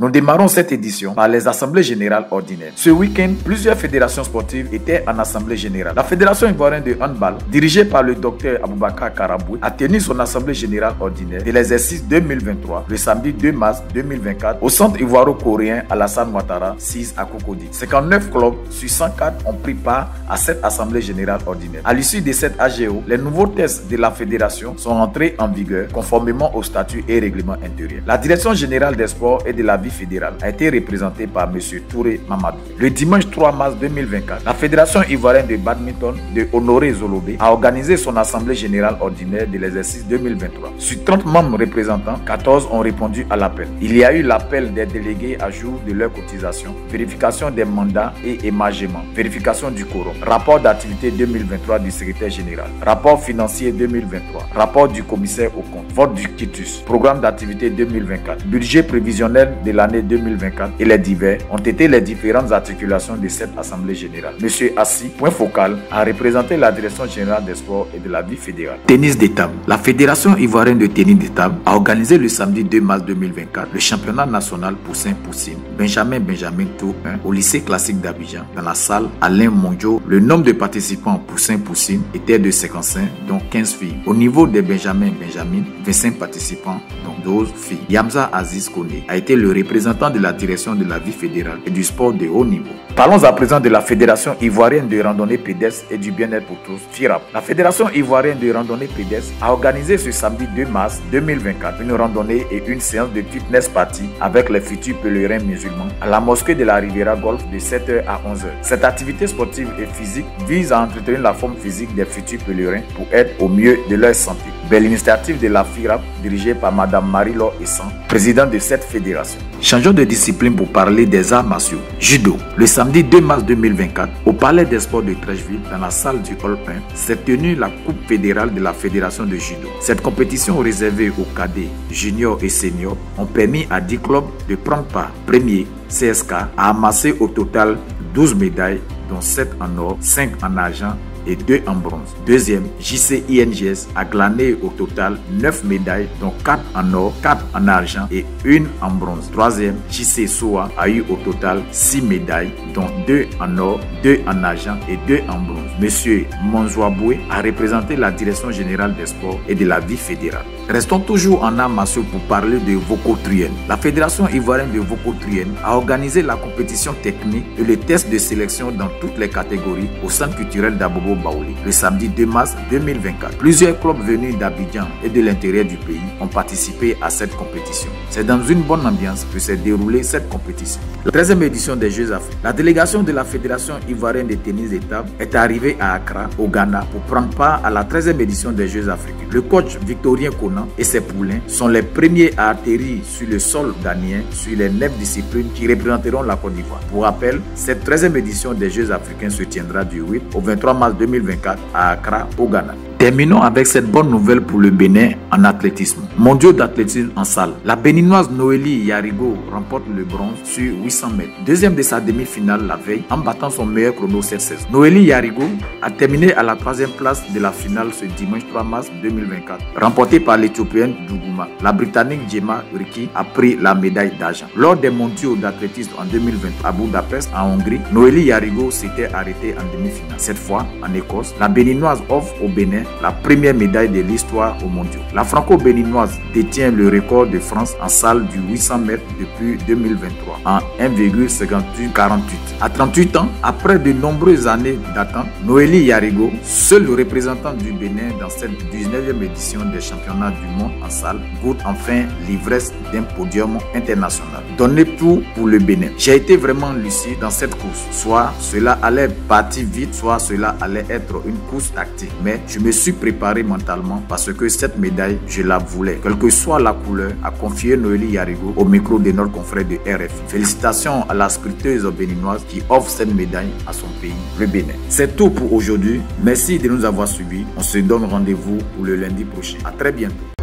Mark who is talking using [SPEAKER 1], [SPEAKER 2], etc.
[SPEAKER 1] Nous démarrons cette édition par les assemblées générales ordinaires. Ce week-end, plusieurs fédérations sportives étaient en assemblée générale. La Fédération ivoirienne de handball, dirigée par le docteur Aboubakar Karaboué, a tenu son assemblée générale ordinaire de l'exercice 2023 le samedi 2 mars 2024 au centre ivoiro-coréen Alassane Ouattara, 6 à Cocody. 59 clubs sur 104 ont pris part à cette assemblée générale ordinaire. À l'issue de cette AGO, les nouveaux tests de la fédération sont entrés en vigueur conformément aux statuts et règlements intérieurs. La direction générale des sports et de la vie fédérale a été représentée par M. Touré Mamadou. Le dimanche 3 mars 2024, la Fédération ivoirienne de badminton de Honoré Zolobé a organisé son assemblée générale ordinaire de l'exercice 2023. Sur 30 membres représentants, 14 ont répondu à l'appel. Il y a eu l'appel des délégués à jour de leur cotisation, vérification des mandats et émargement, vérification du quorum, rapport d'activité 2023 du secrétaire général, rapport financier 2023, rapport du commissaire au compte, vote du quitus, programme d'activité 2024, budget prévisionnel de l'année 2024 et les divers ont été les différentes articulations de cette assemblée générale. Monsieur Assi, point focal, a représenté la direction générale des sports et de la vie fédérale. Tennis de table. La Fédération ivoirienne de tennis de table a organisé le samedi 2 mars 2024 le championnat national Poussin-Poussine Benjamin Tour 1 au lycée classique d'Abidjan dans la salle Alain Mondiaux. Le nombre de participants Poussin-Poussine était de 55, dont 15 filles. Au niveau des Benjamin, 25 participants, dont 12 filles. Yamza Aziz Kone a été le représentant de la direction de la vie fédérale et du sport de haut niveau. Parlons à présent de la Fédération ivoirienne de randonnée pédestre et du bien-être pour tous, FIRAP. La Fédération ivoirienne de randonnée pédestre a organisé ce samedi 2 mars 2024 une randonnée et une séance de fitness party avec les futurs pèlerins musulmans à la mosquée de la Riviera Golf de 7h à 11h. Cette activité sportive et physique vise à entretenir la forme physique des futurs pèlerins pour être au mieux de leur santé. Belle initiative de la FIRAP dirigée par Madame Marie-Laure Essan, présidente de cette fédération. Changeons de discipline pour parler des arts martiaux. Judo. Le samedi 2 mars 2024, au Palais des Sports de Trècheville, dans la salle du Hall 1, s'est tenue la Coupe fédérale de la Fédération de Judo. Cette compétition réservée aux cadets, juniors et seniors ont permis à 10 clubs de prendre part. Premier, CSK, a amassé au total 12 médailles, dont 7 en or, 5 en argent et 2 en bronze. Deuxième, JCINGS a glané au total 9 médailles, dont 4 en or, 4 en argent et 1 en bronze. Troisième, JC SOA a eu au total 6 médailles, dont 2 en or, 2 en argent et 2 en bronze. Monsieur Monzouaboué a représenté la direction générale des sports et de la vie fédérale. Restons toujours en arts martiaux pour parler de Voco-Truyen. La Fédération ivoirienne de Voco-Truyen a organisé la compétition technique et le test de sélection dans toutes les catégories au centre culturel d'Abobo Baouli le samedi 2 mars 2024. Plusieurs clubs venus d'Abidjan et de l'intérieur du pays ont participé à cette compétition. C'est dans une bonne ambiance que s'est déroulée cette compétition. La 13e édition des Jeux africains. La délégation de la Fédération ivoirienne de tennis de table est arrivée à Accra, au Ghana, pour prendre part à la 13e édition des Jeux africains. Le coach Victorien Conan et ses poulains sont les premiers à atterrir sur le sol ghanéen sur les 9 disciplines qui représenteront la Côte d'Ivoire. Pour rappel, cette 13e édition des Jeux africains se tiendra du 8 au 23 mars 2024 à Accra, au Ghana. Terminons avec cette bonne nouvelle pour le Bénin en athlétisme. Mondiaux d'athlétisme en salle. La béninoise Noélie Yarigo remporte le bronze sur 800 mètres. Deuxième de sa demi-finale la veille en battant son meilleur chrono 7:16. Noélie Yarigo a terminé à la 3e place de la finale ce dimanche 3 mars 2024. Remportée par l'Éthiopienne Dougouma. La Britannique Djema Riki a pris la médaille d'argent. Lors des mondiaux d'athlétisme en 2020 à Budapest en Hongrie, Noélie Yarigo s'était arrêtée en demi-finale. Cette fois, en Écosse, la béninoise offre au Bénin la première médaille de l'histoire aux mondiaux. La franco-béninoise détient le record de France en salle du 800 mètres depuis 2023 en 1,5848. À 38 ans, après de nombreuses années d'attente, Noélie Yarigo, seul représentant du Bénin dans cette 19e édition des championnats du monde en salle, goûte enfin l'ivresse d'un podium international. Donnez tout pour le Bénin. J'ai été vraiment lucide dans cette course. Soit cela allait partir vite, soit cela allait être une course tactique. Mais je me suis préparé mentalement parce que cette médaille, je la voulais. Quelle que soit la couleur, a confié Noélie Yarigo au micro de notre confrère de RFI. Félicitations à la sprinteuse béninoise qui offre cette médaille à son pays, le Bénin. C'est tout pour aujourd'hui. Merci de nous avoir suivis. On se donne rendez-vous pour le lundi prochain. À très bientôt.